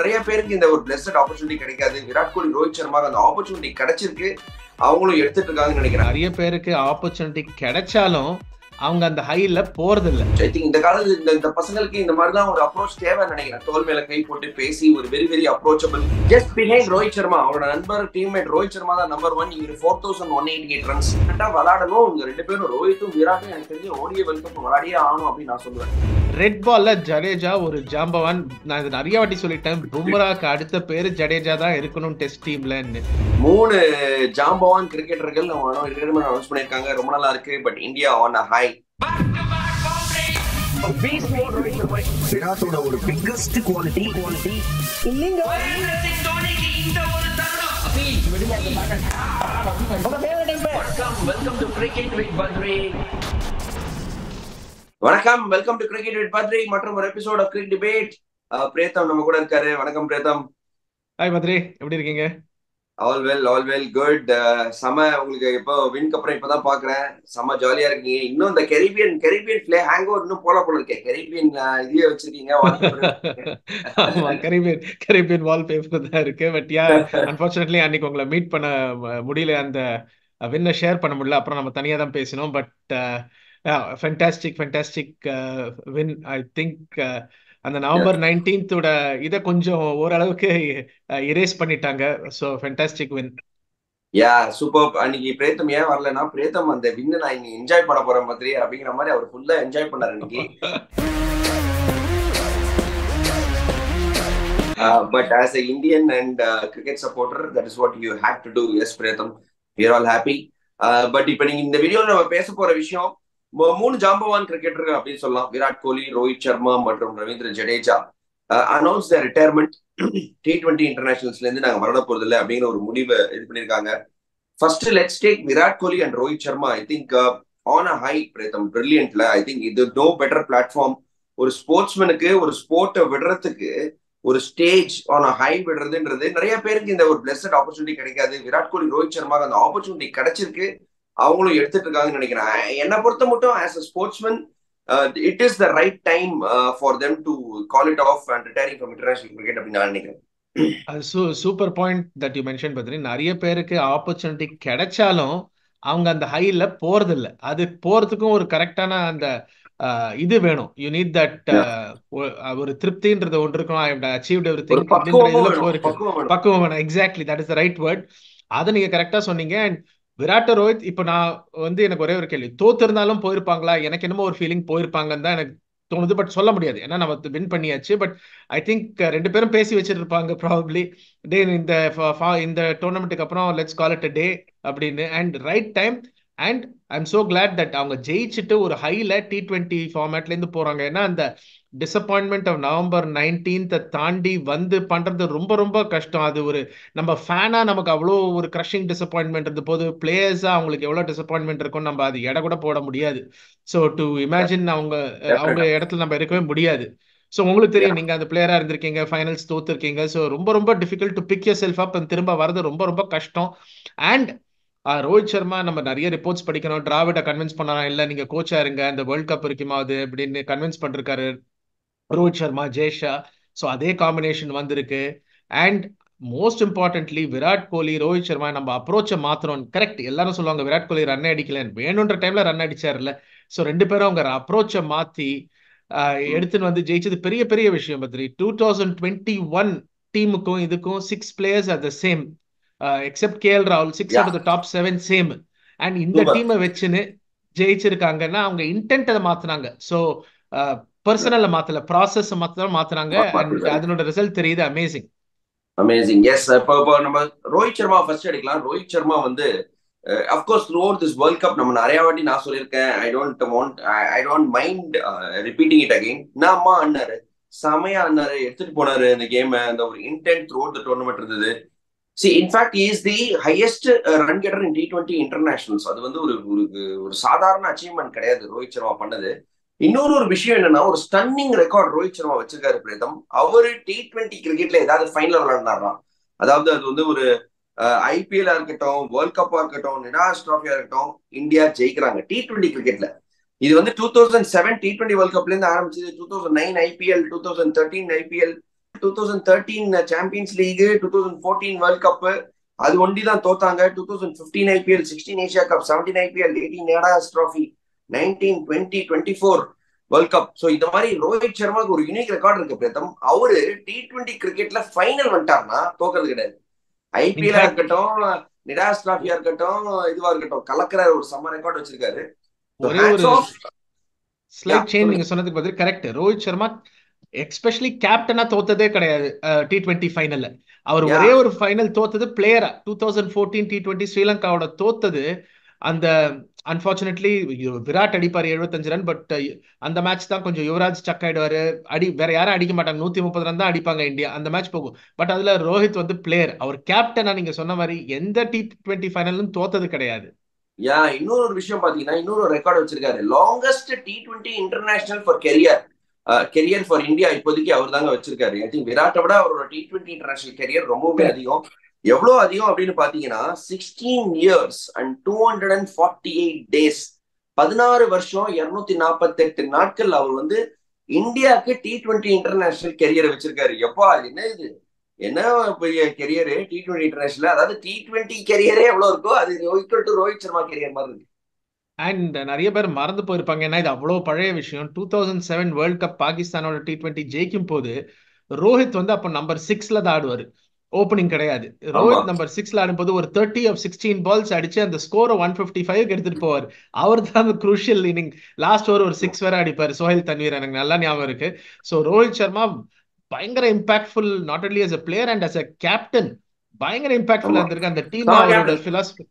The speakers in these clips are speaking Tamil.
நிறைய பேருக்கு இந்த ஒரு பிளஸட் ஆப்பர்ச்சுனிட்டி கிடைக்காது. விராட் கோலி, ரோஹித் சர்மாக்கு அந்த ஆப்பர்ச்சுனிட்டி கிடைச்சிருக்கு. அவங்களும் எடுத்துட்டு இருக்காங்கன்னு நினைக்கிறேன். நிறைய பேருக்கு ஆப்பர்ச்சுனிட்டி கிடைச்சாலும் அவங்க அந்த ஹைல போறது இல்ல. ஐ திங்க் இந்த காலத்துல இந்த பசங்களுக்கு இந்த மாதிரி தான் ஒரு அப்ரோச் தேவைன்னு நினைக்கிறேன். தோல் மேல கை போட்டு பேசி ஒரு very very approachable. Just behind Rohit Sharma, அவரோட நண்பர் டீம்மேட் ரோஹித் சர்மா தான் நம்பர் 1. இவர் 4188 ரன்ஸ் விளையாடணும். இவங்க ரெண்டு பேரும் ரோஹித்தும் விராட்டும் எனக்கு தெரிஞ்சு ஓடிய வேர்ல்ட் கப் விளையாடியே ஆகணும் அப்படின்னு நான் சொல்லுவேன். ரெட் பால்ல ஜடேஜா ஒரு ஜாம்பவான். நான் இது நிறைய வாட்டி சொல்லிட்டேன், பும்ராக்கு அடுத்த பேரு ஜடேஜா தான் இருக்கணும் டெஸ்ட் டீம்ல. 3 ஜாம்பவான் கிரிக்கெட்டர்கள் ரிட்டையர்மென்ட் அனௌன்ஸ் பண்ணிருக்காங்க. ரொம்ப நல்லா இருக்கு. But India on a high. விராட்டோட ஒரு பிக்கஸ்ட் குவாலிட்டி இல்லைங்க. வணக்கம், welcome to cricket with Badri மற்றும் ஒரு episode of cricket debate. Preetham நம்ம கூட இருக்காரு. வணக்கம் பிரேதம். ஹாய் பத்ரி, எப்படி இருக்கீங்க? All well good. செம. உங்களுக்கு இப்போ வின் அப்புறம் இப்பதான் பாக்குறேன். செம ஜாலியா இருக்கீங்க. இன்னும் இந்த கெரிபியன் பிளே ஹேங் ஓவர் இன்னும் போல இருக்கேன். கெரிபியன் இதுவே வச்சிருக்கீங்க. கரீபியன் வால்பேப்பர் தான் இருக்கு. பட் யா, அன்பார்ச்சுனேட்லி அன்னைக்கு உங்களை மீட் பண்ண முடியல, அந்த வின்னை ஷேர் பண்ண முடியல. அப்புறம் நம்ம தனியா தான் பேசினோம். But fantastic win. I think அந்த நவம்பர் 19th இதை கொஞ்சம் ஓரளவுக்கு இரேஸ் பண்ணிட்டாங்க. So fantastic win. Yeah, super. அன்னைக்கு பிரேத்தம் ஏன் வரலன்னா, பிரேத்தம் அந்த வின்னை நான் இங்க என்ஜாய் பண்ண போறேன் பத்ரி அப்படிங்கிற மாதிரி அவர் ஃபுல்லா என்ஜாய் பண்ணாரு இன்னைக்கு. But as an Indian and cricket supporter, that is what you had to do. Yes, Pratham, we are all happy. But இப்போ நீங்க இந்த வீடியோல நம்ம பேச போற விஷயம் 3 ஜாம்பவான் கிரிக்கெட்டர்கள் அப்படின்னு சொல்லலாம். விராட் கோலி, ரோஹித் சர்மா மற்றும் Ravindra Jadeja announce the retirement. T20 இன்டர்நேஷனல்ஸ்ல இருந்து நாங்க வர போறது இல்லை அப்படிங்கிற ஒரு முடிவை இது பண்ணிருக்காங்க. First let's take Virat Kohli and Rohit Sharma. I think on a high Preetham, பிரில்லியன்ட்ல. ஐ திங்க் இது நோ பெட்டர் பிளாட்ஃபார்ம் ஒரு ஸ்போர்ட்ஸ்மேனுக்கு ஒரு ஸ்போர்ட்டை விடுறதுக்கு, ஒரு ஸ்டேஜ் ஆன் ஹை விடுறதுன்றது நிறைய பேருக்கு இந்த ஒரு பிளஸட் ஆப்பர்ச்சுனிட்டி கிடைக்காது. விராட் கோலி, ரோஹித் சர்மாக்கு அந்த ஆப்பர்ச்சுனிட்டி கிடைச்சிருக்கு. அவங்களும் எடுத்துட்டு இருக்காங்கன்னு நினைக்கிறேன். என்னை பொறுத்த மட்டும் as a sportsman, it is the right time for them to call it of and retiring from international cricket அப்படின்னு நான் நினைக்கிறேன். Super point that you mention Badri. நிறைய பேருக்கு ஆப்பர்ச்சுனிட்டி கிடைச்சாலும் அவங்க அந்த ஹைல போறது இல்லை. அது போறதுக்கும் ஒரு கரெக்டான அந்த இது வேணும். யூ நீட் தட் ஒரு திருப்தின்றது ஒன்று இருக்கும். I have achieved everything. பக்குவம் வேணும். Exactly, that is the right word. அதை நீங்க கரெக்டா சொன்னீங்க. அண்ட் விராட், ரோஹித், இப்போ நான் எனக்கு ஒரே ஒரு கேள்வி, தோத்து இருந்தாலும் போயிருப்பாங்களா? எனக்கு என்னமோ ஒரு ஃபீலிங் போயிருப்பாங்கன்னு தான் எனக்கு தோணுது. பட் சொல்ல முடியாது, ஏன்னா நம்ம வின் பண்ணியாச்சு. பட் ஐ திங்க் 2 பேரும் பேசி வச்சிட்டு இருப்பாங்க ப்ராபப்ளி. டே, இந்த டோர்னமெண்ட்டுக்கு அப்புறம் லெட்ஸ் கால் இட் அ டே அப்படின்னு. And right time. And I am so glad that அவங்க ஜெயிச்சுட்டு ஒரு ஹைல T20 ஃபார்மேட்ல இருந்து போறாங்க. ஏன்னா அந்த டிசப்பாயின்மெண்ட் ஆஃப் நவம்பர் 19th தாண்டி வந்து பண்றது ரொம்ப ரொம்ப கஷ்டம். அது ஒரு நம்ம ஃபேனா நமக்கு அவ்வளோ ஒரு கிரஷிங் டிசப்பாயின்மெண்ட் இருந்த போது, பிளேயர்ஸா அவங்களுக்கு எவ்வளவு டிசப்பாயின்மெண்ட் இருக்கும் நம்ம அது எடை கூட போட முடியாது. ஸோ டு இமேஜின் அவங்க இடத்துல நம்ம இருக்கவே முடியாது. ஸோ உங்களுக்கு தெரியும், நீங்க அந்த பிளேயரா இருந்திருக்கீங்க, ஃபைனல்ஸ் தோத்துருக்கீங்க. ஸோ ரொம்ப ரொம்ப difficult to pick yourself up. திரும்ப வரது ரொம்ப ரொம்ப கஷ்டம். அண்ட் ரோஹித் சர்மா, நம்ம நிறைய ரிப்போர்ட்ஸ் படிக்கணும். டிராவிட கன்வின்ஸ் பண்ணலாம், இல்ல நீங்க கோச்சா இருங்க, இந்த வேர்ல்ட் கப் இருக்குமாவது அப்படின்னு கன்வின்ஸ் பண்ணிருக்காரு ரோஹித் சர்மா, ஜெய்ஷா. ஸோ அதே காம்பினேஷன் வந்திருக்கு. And most importantly Virat Kohli, Rohit Sharma நம்ம அப்ரோச்சை மாத்திரம். கரெக்ட், எல்லாரும் சொல்லுவாங்க விராட் கோலி ரன் அடிக்கலன்னு. வேணுன்ற டைம்ல ரன் அடிச்சாருல்ல. ஸோ 2 பேரும் அவங்க அப்ரோச்சை மாத்தி எடுத்துன்னு வந்து ஜெயிச்சது பெரிய பெரிய விஷயம் பத்ரி. 2021 டீமுக்கும் இதுக்கும் 6 players are the same except KL Rahul. 6 out of the top 7 same. and இந்த டீமை வச்சுன்னு ஜெயிச்சிருக்காங்கன்னா அவங்க இன்டென்ட் அதை மாத்தினாங்க. ஸோ பர்சனல்ல மாத்தல, ப்ராசஸ் மாத்தினாங்க. அண்ட் அதனோட ரிசல்ட் தெரியுது. அமேசிங். எஸ், இப்போ நம்ம ரோஹித் சர்மா ஃபர்ஸ்ட் எடுக்கலாம். ரோஹித் சர்மா வந்து of course throughout this world cup நம்ம நிறைய வாட்டி நான் சொல்லியிருக்கேன், I don't mind repeating it again. அம்மா அண்ணாரு, செமையா அண்ணாரு, எடுத்துட்டு போனாரு இந்த கேம். அந்த ஒரு intend through out the tournament இருந்தது. In fact, he is the highest run getter in T20 internationals. அது வந்து ஒரு சாதாரண அச்சீவ்மெண்ட் கிடையாது ரோஹித் சர்மா பண்ணது. இன்னொரு விஷயம் என்னன்னா, ஒரு ஸ்டன்னிங் ரெக்கார்ட் ரோஹித் சர்மா வச்சிருக்காரு பிரேதம். அவரு T20 கிரிக்கெட்ல ஏதாவது ஃபைனல் விளையாடுனாரா, அதாவது அது வந்து ஒரு IPL இருக்கட்டும், வேர்ல்ட் கப்பா இருக்கட்டும், நிடாஸ் டிராஃபியா இருக்கட்டும், இந்தியா ஜெயிக்கிறாங்க T20 கிரிக்கெட்ல. இது வந்து 2007 T20 வேர்ல்ட் கப்ல இருந்து ஆரம்பிச்சது. 2009 IPL, 2013 IPL, 2013 champions league, 2014 world cup அது ஒண்டி தான் தோத்தாங்க. 2015 IPL, 16 Asia cup, 17 IPL, 18 Nidahas trophy, 19, 20, 24 world cup. So இந்த மாதிரி ரோஹித் சர்மாவுக்கு ஒரு யூனிக் ரெக்கார்ட் இருக்கு பிரதம். அவரு T20 கிரிக்கெட்ல ஃபைனல் வந்துட்டாருன்னா தோக்கிறது கிடையாது. IPL இருக்கட்டும், நிடாஸ் டிராஃபியா இருக்கட்டும், இதுவா இருக்கட்டும், கலக்கிற ஒரு செம்ம ரெக்கார்ட் வச்சிருக்காரு. ஒரே ஒரு ஸ்லைட் சேஞ்ச் நீங்க சொன்னதுக்கு பதில் கரெக்ட். ரோஹித் சர்மா எஸ்பெஷலி கேப்டனா தோத்ததே கிடையாது T20 ஃபைனல்ல. அவர் ஒரே ஒரு ஃபைனல் தோத்தது பிளேயரா 2014 T20 ஸ்ரீலங்காவோட தோத்தது. அந்த அன்பார்ச்சுனேட்லி விராட் அடிப்பாரு 75 ரன். பட் அந்த மேட்ச் தான் கொஞ்சம் யுவராஜ் ஸ்டக் ஆயிடுவாரு. வேற யாரும் அடிக்க மாட்டாங்க, 130 ரன் தான் அடிப்பாங்க இந்தியா. அந்த மேட்ச் போகும். பட் அதுல ரோஹித் வந்து பிளேயர், அவர் கேப்டனா நீங்க சொன்ன மாதிரி எந்த T20 ஃபைனலும் தோத்தது கிடையாது. இன்னொரு விஷயம் பாத்தீங்கன்னா, இன்னொரு ரெக்கார்ட் வச்சிருக்காரு. Longest T20 international for career for India இப்போதைக்கு அவர் தாங்க வச்சிருக்காரு. ஐ திங்க் விராட்டை விட அவரோட T20 இன்டர்நேஷனல் கெரியர் ரொம்பவே அதிகம். எவ்வளவு அதிகம் அப்படின்னு பாத்தீங்கன்னா 16 years and 248 days, 16 வருஷம் 248 நாட்கள் அவர் வந்து இந்தியாவுக்கு T20 இன்டர்நேஷனல் கெரியரை வச்சிருக்காரு. எப்பா என்ன இது, என்ன பெரிய கெரியரு T20 இன்டர்நேஷனல். அதாவது T20 கெரியரே எவ்வளவு இருக்கோ அது equal to Rohit Sharma career மாதிரி இருக்கு. அண்ட் நிறைய பேர் மறந்து போயிருப்பாங்க, ஏன்னா இது அவ்வளவு பழைய விஷயம். 2007 வேர்ல்ட் கப் பாகிஸ்தானோட T20 ஜெயிக்கும் போது ரோஹித் வந்து அப்ப நம்பர் 6ல தான் ஆடுவாரு, ஓப்பனிங் கிடையாது. ரோஹித் நம்பர் 6ல ஆடும்போது ஒரு 30 of 16 பால்ஸ் அடிச்சு அந்த ஸ்கோரை 155 எடுத்துட்டு போவார். அவர் தான் அந்த குரூஷியல் இன்னிங் லாஸ்ட் ஓவர் ஒரு 6 வேற அடிப்பாரு, சோஹைல் தன்வீர், எனக்கு நல்லா ஞாபகம் இருக்கு. ஸோ ரோஹித் சர்மா பயங்கர impactful, not only as a player and as a captain பயங்கர இம்பாக்ட்ஃபுல்லா இருந்திருக்கு. அந்த டீம் அவரோட பிலாசபி.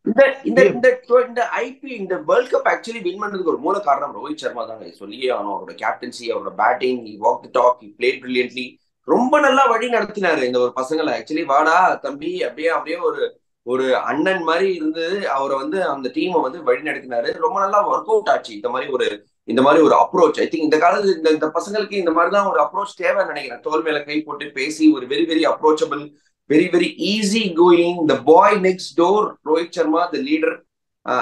இந்த வேர்ல்ட் கப் ஆக்சுவலி வின் பண்ணதுக்கு ஒரு மூல காரணம் ரோஹித் சர்மா தாங்க சொல்லியே ஆகணும். அவரோட கேப்டன்சி, அவரோட batting, he walked the talk, he played brilliantly. ரொம்ப நல்லா வழி நடத்தினாரு இந்த ஒரு பசங்களை. ஆக்சுவலி வாடா தம்பி அப்படியே ஒரு அண்ணன் மாதிரி இருந்து அவரை வந்து அந்த டீமை வந்து வழி நடத்தினாரு. ரொம்ப நல்லா ஒர்க் அவுட் ஆச்சு இந்த மாதிரி ஒரு அப்ரோச். ஐ திங்க் இந்த காலத்து இந்த பசங்களுக்கு இந்த மாதிரிதான் ஒரு அப்ரோச் தேவைன்னு நினைக்கிறேன். தோல் மேல கை போட்டு பேசி ஒரு very very approachable, very very easy going, the bye next door, Rohit Sharma the leader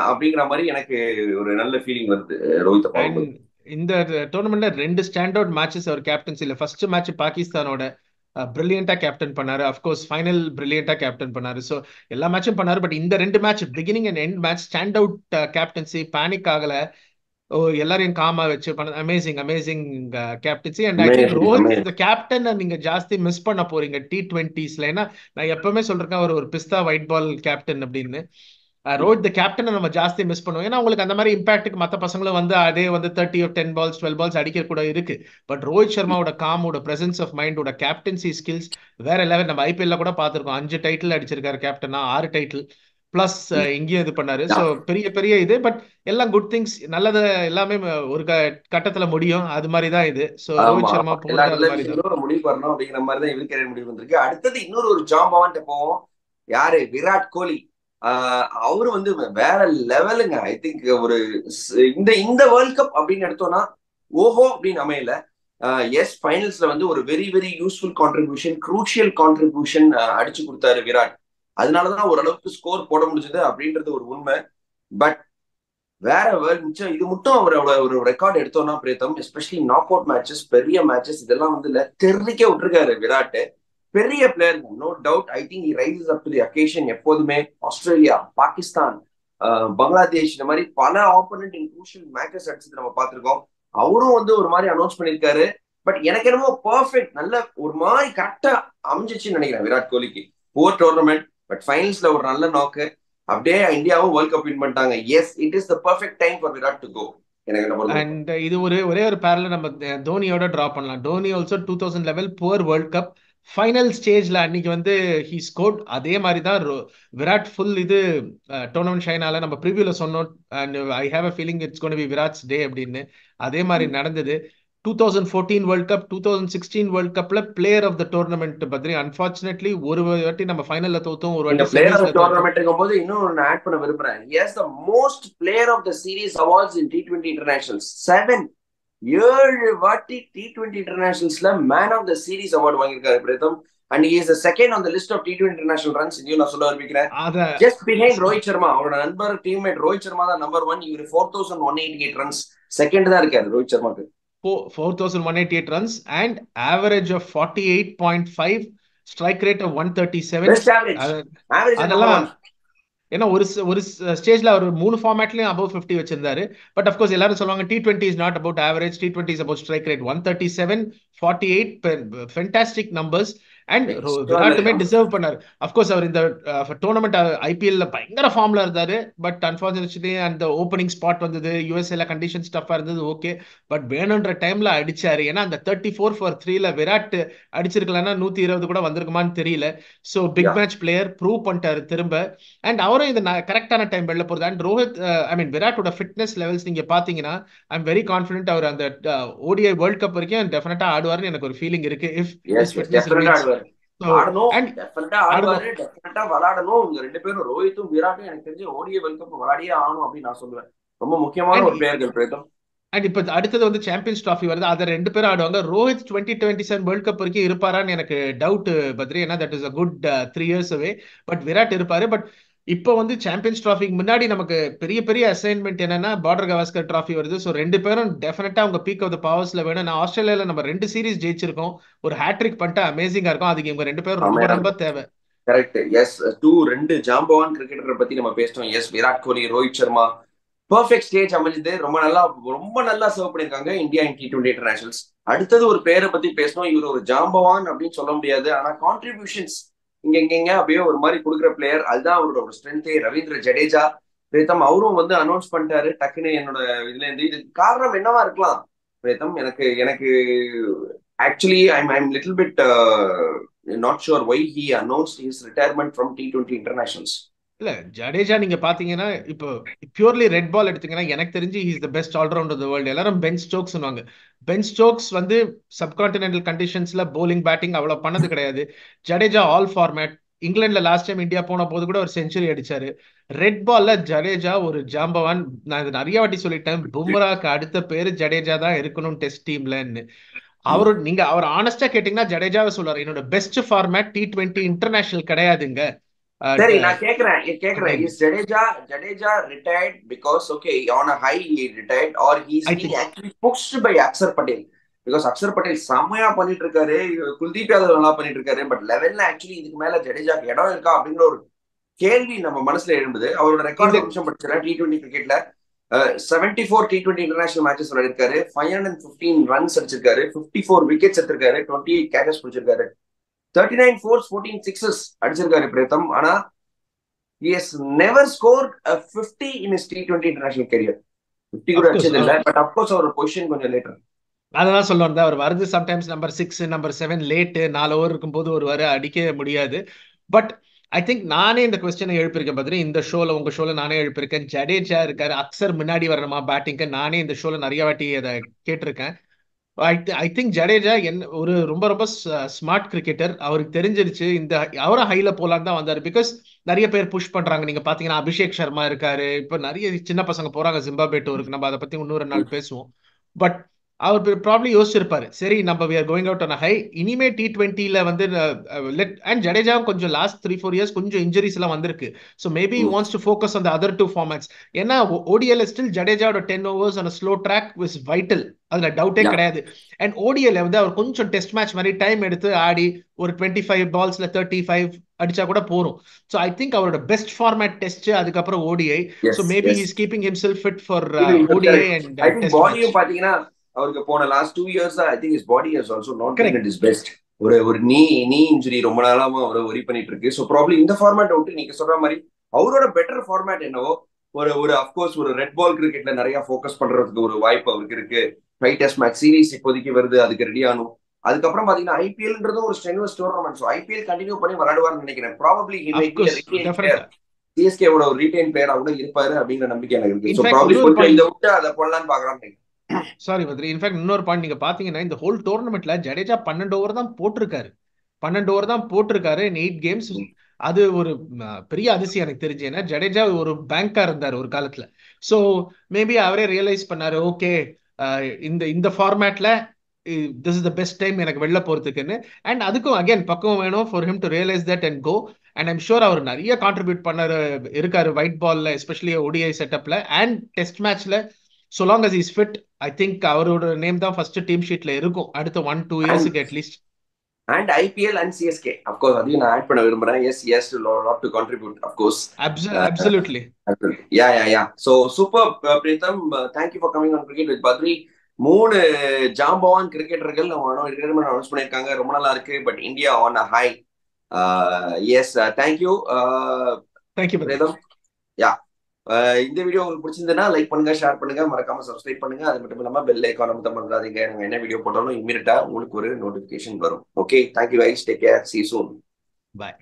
அப்படிங்கிற மாதிரி எனக்கு ஒரு நல்ல ஃபீலிங் வருது ரோஹித் பார்க்கும்போது. இந்த டோர்னமெண்ட்ல 2 ஸ்டாண்ட் அவுட் மேட்சஸ் அவர் கேப்டன்சில. ஃபர்ஸ்ட் மேட்ச் பாகிஸ்தானோட பிரில்லியண்டா கேப்டன் பண்ணாரு. அஃப்கோர்ஸ் ஃபைனல் பிரில்லியண்டா கேப்டன் பண்ணாரு. ஸோ எல்லா மேட்சும் பண்ணாரு. பட் இந்த 2 match, beginning and end match, stand out captaincy, panic ஆகல, எல்லாரையும் காமா வச்சு பண்ண amazing captaincy. And I think Rohit இந்த கேப்டன் நீங்க ஜாஸ்தி மிஸ் பண்ண போறீங்க T20ஸ்ல. ஏன்னா நான் எப்பவுமே சொல்றேன் அவர் ஒரு பிஸ்தா ஒயிட் பால் கேப்டன் அப்படின்னு. ரோஹித் த கேப்டனை நம்ம ஜாஸ்தி மிஸ் பண்ணுவோம். ஏன்னா உங்களுக்கு அந்த மாதிரி இம்பாக்டுக்கு மற்ற பசங்களும் வந்து அதே வந்து 30 of 10 balls 12 balls அடிக்க கூட இருக்கு. பட் ரோஹித் சர்மாவோட காமோட பிரசன்ஸ் ஆஃப் மைண்டோட கேப்டன்சி ஸ்கில்ஸ் வேற லெவல். நம்ம IPL கூட பார்த்திருக்கோம், 5 டைட்டில் அடிச்சிருக்காரு கேப்டனா, 6 டைட்டில் பிளஸ் இங்கேயும் இது பண்ணாரு. ஸோ பெரிய இது. பட் எல்லாம் குட் திங்ஸ், நல்லது எல்லாமே ஒரு கட்டத்துல முடியும். அது மாதிரி தான் இது. ஸோ ரோஹித் சர்மா முடிவு பண்ணணும் அப்படிங்கிற மாதிரி தான் இவர் கேரியர் முடிவு வந்திருக்கு. அடுத்தது இன்னொரு ஜாம்பவான்ட்டு போவோம். யாரு? விராட் கோலி. அவரு வந்து வேற லெவலுங்க. ஐ திங்க் ஒரு இந்த வேர்ல்ட் கப் அப்படின்னு எடுத்தோம்னா ஓஹோ அப்படின்னு அமையல. எஸ், ஃபைனல்ஸ்ல வந்து ஒரு very very useful contribution, crucial contribution அடிச்சு கொடுத்தாரு விராட். அதனாலதான் ஓரளவுக்கு ஸ்கோர் போட முடிஞ்சது அப்படின்றது ஒரு உண்மை. பட் வேற மிச்சம் இது மட்டும் அவரோட ஒரு ரெக்கார்ட் எடுத்தோம்னா பிரேத்தம், எஸ்பெஷலி நாக் அவுட் மேட்சஸ், பெரிய மேட்சஸ், இதெல்லாம் வந்து தெரிவிக்க விட்டுருக்காரு விராட். பெரிய player, no doubt. I think he rises up to the occasion. எப்போதுமே ஆஸ்திரேலியா, பாகிஸ்தான், பங்களாதேஷ், இந்த மாதிரி பல ஆப்போனன்ட் இன் க்ரூஷியல் மேட்சஸ் அடிச்சது நம்ம பார்த்திருக்கோம். அவரும் வந்து ஒரு மாதிரி அனௌன்ஸ் பண்ணியிருக்காரு. பட் எனக்கு என்னமோ பர்ஃபெக்ட், நல்ல ஒரு மாதிரி கரெக்டா அமைஞ்சிச்சுன்னு நினைக்கிறேன் விராட் கோலிக்கு. போர் டோர்னமெண்ட், பட் ஃபைனல்ஸ்ல ஒரு நல்ல நோக்கு. அப்படியே இந்தியாவும் வேர்ல்ட் கப் வின் பண்ணிட்டாங்க. Yes, it is the perfect time for Virat to go. And இது ஒரே ஒரு பேரல நம்ம தோனியோட டிரா பண்ணலாம். Dhoni also 2011 poor world cup final ஸ்டேஜ்ல அன்னைக்கு வந்து ஹி ஸ்கோர்ட். அதே மாதிரி தான் விராட் ஃபுல் இது டோர்னமெண்ட் ஷைனால நம்ம ப்ரிவியூல சொன்னோம். And I have a feeling it's gonna be Virat's டே அப்படின்னு. அதே மாதிரி நடந்தது. 2014 வேர்ல்ட் கப், 2016 வேர்ல்ட் கப்ல பிளேயர் ஆஃப் த டோர்னமெண்ட் பத்தி அன்பார்ச்சுனேட்லி ஒரு வாட்டி நம்ம ஃபைனல்ல தோத்தோம், ஒரு வாட்டி பிளேயர் ஆஃப் த டோர்னமெண்ட்ங்கும் போது இன்னொரு ஆட் பண்ண விரும்புறேன். He has the most player of the series awards in T20 internationals. 7 வாட்டி T20 இன்டர்நேஷனல்ஸ்ல man of the series award வாங்கியிருக்காரு Preetham. And he is the second on the list of T20 international runs. இதையும் நான் சொல்ல விரும்புகிறேன். Just behind Rohit Sharma. அவரோட நண்பர் டீம்மேட் ரோஹித் சர்மா தான் நம்பர் 1. இவர் 4188 runs செகண்ட் தான் இருக்காரு Rohit சர்மாக்கு. 4,188 runs and average of 48.5, strike rate of 137. Best average average number அதெல்லாம் 1. ஏன்னா ஒரு ஸ்டேஜ்ல அவர் 3 ஃபார்மேட்லயும் above 50 வச்சிருந்தாரு. பட் அஃப்கோர்ஸ் எல்லாரும் சொல்லுவாங்க T20 is not about average, T20 is about strike rate. 137, 48 fantastic numbers. And விராட்டுமே டிசர்வ் பண்ணாரு. அஃப்கோர்ஸ் அவர் இந்த டோர்னமெண்ட் ஐபிஎல்ல பயங்கர ஃபார்ம்ல இருந்தாரு. பட் அன்பார்ச்சுனேட்லி அந்த ஓப்பனிங் ஸ்பாட் வந்தது, யூஎஸ்ஏல கண்டிஷன் ஸ்டஃபா இருந்தது, ஓகே. பட் வேணுன்ற டைம்ல அடிச்சாரு. ஏன்னா அந்த 34 for 3ல விராட் அடிச்சிருக்கலன்னா 120 கூட வந்திருக்குமான்னு தெரியல. So big match player prove பண்ணிட்டாரு திரும்ப. அண்ட் அவரும் இந்த கரெக்டான டைம் வெளில போறது. அண்ட் ரோஹித் விராட்டோட ஃபிட்னஸ் லெவல்ஸ் நீங்க பாத்தீங்கன்னா ஐ எம் வெரி கான்ஃபிடென்ட் அவர் அந்த ஓடிஐ வேர்ல்ட் கப் வரைக்கும் டெஃபினட்டா ஆடுவார்னு எனக்கு ஒரு ஃபீலிங் இருக்கு. If his fitness remains. ஆடணும், டெஃபினட்டா ஆடுவாரு, டெஃபினட்டா விளையாடணும். இவங்க 2 பேரும் ரோஹித்தும் விராட்டும் எனக்கு தெரிஞ்சு ஓடிஐ வேர்ல்ட் கப் விளையாடியே ஆகணும் அப்படின்னு நான் சொல்லுவேன். ரொம்ப முக்கியமான ஒரு பிளேயர்கள் பிரேதம். அண்ட் இப்ப அடுத்தது வந்து சாம்பியன்ஸ் டிராஃபி வருது, அதை 2 பேரும் ஆடுவாங்க. ரோஹித் 2027 வேர்ல்ட் கப் வரைக்கும் இருப்பாரான்னு எனக்கு டவுட் பத்ரி. ஏன்னா that is a good 3 years away. But Virat இருப்பாரு. பட் இப்போ வந்து சாம்பியன்ஸ் டிராஃபிக்கு முன்னாடி நமக்கு பெரிய பெரிய அசைன்மெண்ட் என்னன்னா பார்டர் கவாஸ்கர் டிராஃபி வருது. ஸோ 2 பேரும் டெஃபினட்டா அவங்க பீக் ஆஃப் த பவர்ஸ்ல வேணும். நான் ஆஸ்திரேலியால நம்ம 2 சீரிஸ் ஜெயிச்சிருக்கோம், ஒரு ஹேட்ரிக் பண்ணிட்டு அமேசிங்கா இருக்கும். அதுக்கு இவங்க 2 பேரும் ரொம்ப ரொம்ப தேவை. கரெக்ட். எஸ், 2 ஜாம்பவான் கிரிக்கெட்டரை பத்தி நம்ம பேசிட்டோம். S, Virat Kohli, Rohit Sharma perfect stage அமைஞ்சது. ரொம்ப நல்லா சர்வ் பண்ணிருக்காங்க இந்தியா இன் T20 இன்டர்நேஷனல்ஸ். அடுத்தது ஒரு பேரை பத்தி பேசணும். இவர் ஒரு ஜாம்பவான் அப்படின்னு சொல்ல முடியாது, ஆனா கான்ட்ரிபியூஷன்ஸ் இங்க அப்படியே ஒரு மாதிரி கொடுக்குற பிளேயர். அதுதான் அவரோட ஒரு ஸ்ட்ரென்த்தே. ரவீந்திர ஜடேஜா பிரேதம் அவரும் வந்து அனௌன்ஸ் பண்ணிட்டாரு டக்குன்னு என்னோட இதுல இருந்து. இதுக்கு காரணம் என்னவா இருக்கலாம் பிரேதம்? எனக்கு actually I'm little bit not sure why he announced his retirement from T20 internationals. இல்ல ஜடேஜா நீங்க பாத்தீங்கன்னா இப்போ பியூர்லி ரெட் பால் எடுத்தீங்கன்னா எனக்கு தெரிஞ்சு he is the best allrounder the world. எல்லாரும் பென் ஸ்டோக்ஸ் சொன்னாங்க. பென் ஸ்டோக்ஸ் வந்து சப்கான்டினென்டல் கண்டிஷன்ஸ்ல போலிங் பேட்டிங் அவ்வளவு பண்ணது கிடையாது. Jadeja all format. இங்கிலாந்துல லாஸ்ட் டைம் இந்தியா போன போது கூட ஒரு செஞ்சுரி அடிச்சாரு. ரெட் பால்ல ஜடேஜா ஒரு ஜாம்பவான். நான் இது நிறைய வாட்டி சொல்லிட்டேன், பும்ராக்கு அடுத்த பேரு ஜடேஜா தான் இருக்கணும் டெஸ்ட் டீம்லன்னு. நீங்க அவர் ஆனஸ்டா கேட்டீங்கன்னா ஜடேஜாவை சொல்றாரு என்னோட பெஸ்ட் ஃபார்மேட் T20 இன்டர்நேஷனல் கிடையாதுங்க. சரி, நான் கேக்குறேன் is Jadeja retired because okay on a high he retired or he's being actually pushed by Akshar Patel? Because Akshar Patel செமையா பண்ணிட்டு இருக்காரு, குல்தீப் யாதவ் நல்லா பண்ணிட்டு இருக்காரு. பட் 11ல ஆக்சுவலி இதுக்கு மேல ஜடேஜாக்கு இடம் இருக்கா அப்படிங்கிற ஒரு கேள்வி நம்ம மனசுல எழும்புது. அவரோட ரெக்கார்ட் நிமிஷம் படிச்சிருக்கேன். T20 கிரிக்கெட்ல 74 T20 இன்டர்நேஷனல் மேட்சஸ் விளையாடிருக்காரு, 515 ரன்ஸ் அடிச்சிருக்காரு, 54 விக்கெட்ஸ் எடுத்திருக்காரு, 28 கேச்சஸ் பிடிச்சிருக்காரு, 39 fours, 14 sixes அடிச்சிருக்காரு பிரேதம். ஆனா he has never scored a 50 in his T20 international career. 50 கூட அடிச்சது இல்ல. பட் of course அவர் பொசிஷன் கொஞ்சம் லேட்டர். அததான் சொல்ல வந்தா அவர் வருது sometimes number 6 number 7 late 4 over இருக்கும்போது ஒரு வர அடிக்க முடியாது. பட் ஐ திங்க் நானே இந்த கொஸ்டினை எழுப்பியிருக்கேன் பத்ரி. இந்த ஷோல உங்க ஷோல நானே எழுப்பியிருக்கேன். ஜடேஜா இருக்காரு, அக்சர் முன்னாடி வரணுமா பேட்டிங்க்கு? நானே இந்த ஷோல நிறைய வாட்டி அதை கேட்டிருக்கேன். ஐ திங்க் ஜடேஜா ஒரு ரொம்ப ஸ்மார்ட் கிரிக்கெட்டர். அவருக்கு தெரிஞ்சிருச்சு இந்த அவரும் ஹைல போலான்னு தான் வந்தாரு. பிகாஸ் நிறைய பேர் புஷ் பண்றாங்க. நீங்க பாத்தீங்கன்னா அபிஷேக் சர்மா இருக்காரு, இப்ப நிறைய சின்ன பசங்க போறாங்க ஜிம்பாப்வே டூருக்கு. நம்ம அதை பத்தி இன்னொரு நாள் பேசுவோம். பட் அவர் ப்ராப்ளி யோசிச்சிருப்பாரு, சரி நம்ம we are going out on a high, இனிமே T20ல வந்து அண்ட் ஜடேஜா கொஞ்சம் லாஸ்ட் 3-4 இயர்ஸ் கொஞ்சம் இன்ஜுரிஸ் எல்லாம் வந்திருக்கு. So maybe he wants to focus on the other 2 formats. ஏன்னா ODL still ஜடேஜாவோட 10 overs on a slow track was vital, அதுல டவுட்டே கிடையாது. அண்ட் ODL வந்து அவர் கொஞ்சம் டெஸ்ட் மேட்ச் மாதிரி டைம் எடுத்து ஆடி ஒரு 25 பால்ஸ்ல 35 அடிச்சா கூட போறோம். ஸோ ஐ திங்க் அவரோட பெஸ்ட் ஃபார்மேட் டெஸ்ட், அதுக்கப்புறம் ODI. So maybe he is keeping himself fit for ODI and test match. பாத்தீங்கன்னா அவருக்கு போன last 2 years I think his body has also not been at his best. ஒரு நீ இன்ஜுரி ரொம்ப நாளாம அவரை ஒரி பண்ணிட்டு இருக்கு. ஸோ ப்ராப்ளி இந்த ஃபார்மேட் விட்டு நீங்க சொல்ற மாதிரி அவரோட பெட்டர் ஃபார்மேட் என்னவோ ஒரு அஃப்கோர்ஸ் ஒரு ரெட் பால் கிரிக்கெட்ல நிறைய ஃபோக்கஸ் பண்றதுக்கு ஒரு வாய்ப்பு அவருக்கு இருக்கு. 5 டெஸ்ட் மேட்ச் சீரிஸ் இப்போதைக்கு வருது, அதுக்கு ரெடி ஆகணும். அதுக்கப்புறம் பாத்தீங்கன்னா ஐபிஎல்ன்றது ஒரு strenuous tournament. So IPL continue பண்ணி விளையாடுவார்னு நினைக்கிறேன். ப்ராபப்ளி சிஎஸ்கேவோட ஒரு ரீடைன் பிளேயரா கூட இருப்பாரு அப்படிங்கிற நம்பிக்கை எனக்கு இருக்கு. ஸோ ப்ராபப்ளி கொஞ்சம் இதை விட்டு அதை போடலான்னு பாக்குறான்னு. சாரி பத்ரி, இன்ஃபேக்ட் இன்னொரு பாயிண்ட் நீங்க பாத்தீங்கன்னா இந்த ஹோல் டோர்னமெண்ட்ல ஜடேஜா 12 ஓவர் தான் போட்டிருக்காரு in 8 games. அது ஒரு பெரிய அதிசயம் எனக்கு தெரிஞ்சு. ஏன்னா ஜடேஜா ஒரு பேங்கா இருந்தாரு ஒரு காலத்துல. சோ மேபி அவரே ரியலைஸ் பண்ணாரு, ஓகே இந்த ஃபார்மேட்ல this is the best time எனக்கு வெளில போறதுக்குன்னு. அண்ட் அதுக்கும் அகைன் பக்கம் வேணும் for him to realize that and go. And I'm sure அவர் நிறைய கான்ட்ரிபியூட் இருக்காரு ஒயிட் பால்ல, எஸ்பெஷலி ODI செட்டப்ல அண்ட் டெஸ்ட் மேட்ச்ல. so long as he's fit, I think அவரோட நேம் தான் ஃபர்ஸ்ட் டீம் ஷீட்ல இருக்கும் அடுத்த 1-2 இயர்ஸ்க்கு at least. And IPL and CSK, of course, அதையும் நான் ஆட் பண்ண விரும்புறேன். Yes, lot to contribute, of course. Absolutely. Yeah. So super, Pritham, thank you for coming on Cricket with Badri. 3 Jambavan கிரிக்கெட்டர்கள் retirement announce பண்ணியிருக்காங்க. ரொம்ப நல்லா இருக்கு. But India on a high. Yes, thank you Preetham. Yeah, இந்த வீடியோ உங்களுக்கு பிடிச்சிருந்ததுன்னா லைக் பண்ணுங்க, ஷேர் பண்ணுங்க, மறக்காம சப்ஸ்கிரைப் பண்ணுங்க. அது மட்டும் இல்லாம பெல் ஐகான் அமுத்த மறந்துடாதீங்க. நாங்க என்ன வீடியோ போட்டாலும் இமீடியட்டா உங்களுக்கு ஒரு நோட்டிபிகேஷன் வரும். Okay, thank you guys, take care, see you soon. Bye.